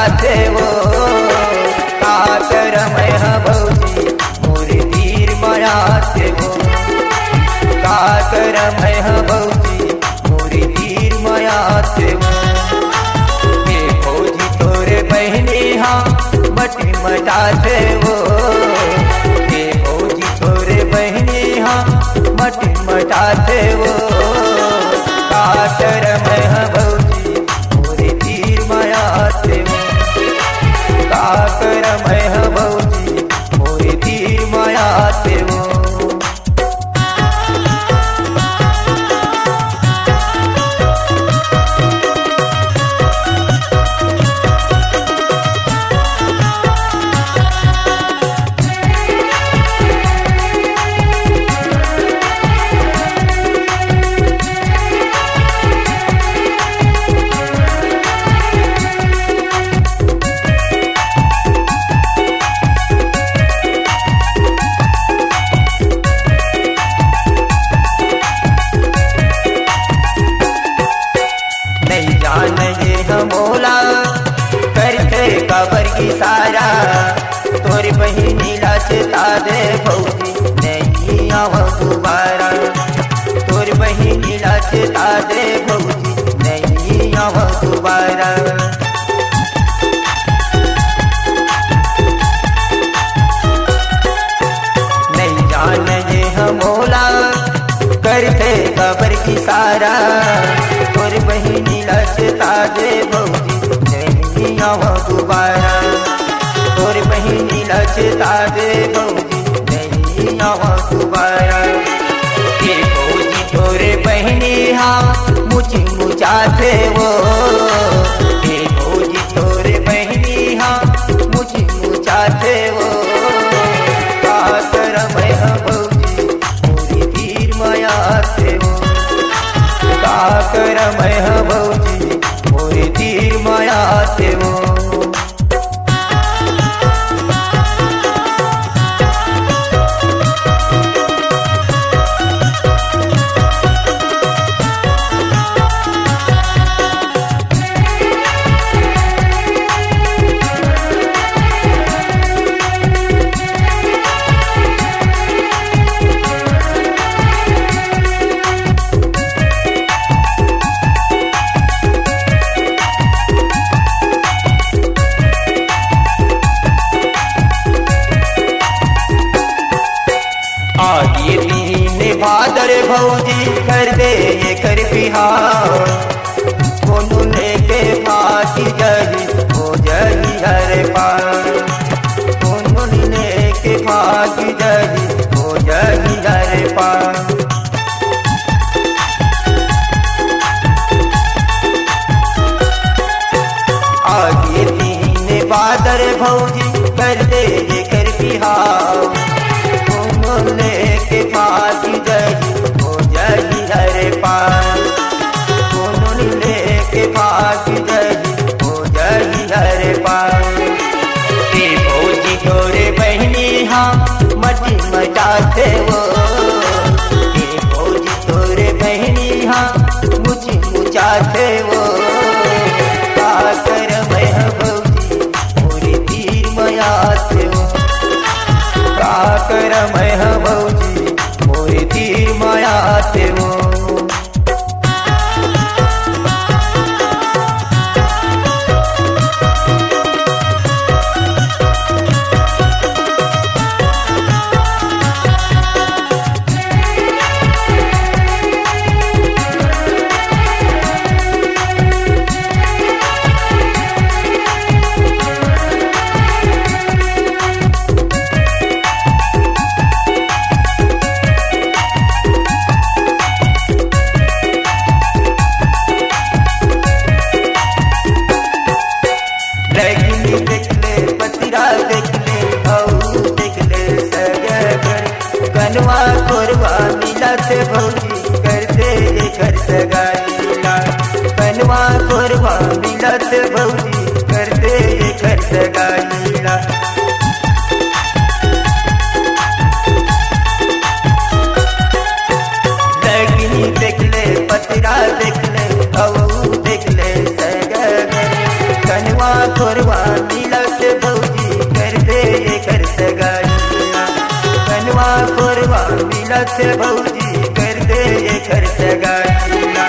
मटाते वो का करम है भौजी मोरे तीर मयाते वो का करम है भौजी मोरे तीर मयाते वो ये भौजी तोरे बहनी हाँ मटी मटाते वो ये भौजी तोरे बहनी हाँ मटी मटाते वो का करम है भौजी मोरे तीर मयाते वो का करम है भौजी मोरे तीर मयाते वो। मोला करते कबर की सारा तोरी बहिनी लाचता दे भौजी नहीं आव दोबारा तोरी बहिनी लाचता दे भौजी नहीं आव दोबारा। नहीं जान ये मोला करते कबर की सारा तोरी बहिनी लाचता दे भौजी नहीं आव दोबारा तोरी बहिनी लाचता दे भौजी नहीं आव दोबारा। ये भौजी तोरे बहिनी हाँ मुझे मुचाते वो ये भौजी तोरे बहिनी हाँ मुझे मुचाते वो का करम है भौजी मोरे तीर मयाते वो का करम है भौजी मोरे तीर मयाते वो। आगे दीन भादर भौजी कर दे ये कर बिहार कोनो लेके फाटी जही हो जही हर पार कोनो लेके फाटी जही हो जही हर पार। आगे दीन भादर भौजी कर दे ये कर बिहार लेके फाटी जही हो जही हर पार कोनो लेके फाटी जही हो जही हर पार। ये भौजी तोरे बहनी हाँ मटी मटाते वो ये भौजी तोरे बहनी हाँ मुझे मुचाते वो का करम है भौजी मोरे तीर मयाते वो का करम है भौजी मोरे तीर मयाते वो। कनवा कोरवा मिलत भौजी करते घर सगाईला कनवा कोरवा मिलत भौजी करते घर सगाईला। लगनी देखले पतरा देखले देख ले कनवा कोरवा मिलत भौजी कर दे कर सगाइया कनवा कोरवा मिलत भौजी कर दे कर सगाइया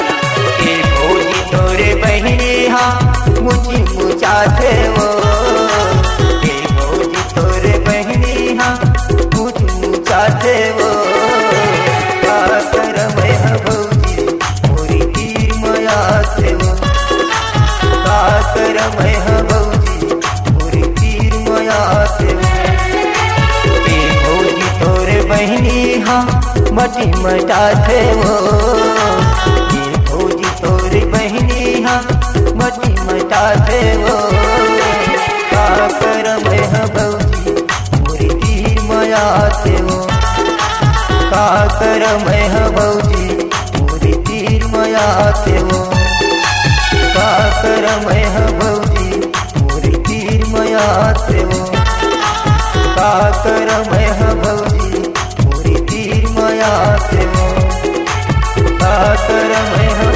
ए भौजी तोरे बहिनी हाँ मुझी मुचाते वो ए भौजी तोरे बहिनी हाँ मुझी मुचाते वो का करम है भौजी मोरी तीर मया से वो का करम है भौजी मोरी तीर मया से वो ए भौजी तोरे बहिनी हाँ मटी मटाते वो ए भौजी तोरे बहिनी हाँ मटी मटाते वो का करम है भौजी मोरी तीर मया से वो का करम है भौजी मोरी तीर मया से वो का करम है भौजी मोरी तीर मया से वो का करम है भौजी मोरी तीर मया से वो का करम है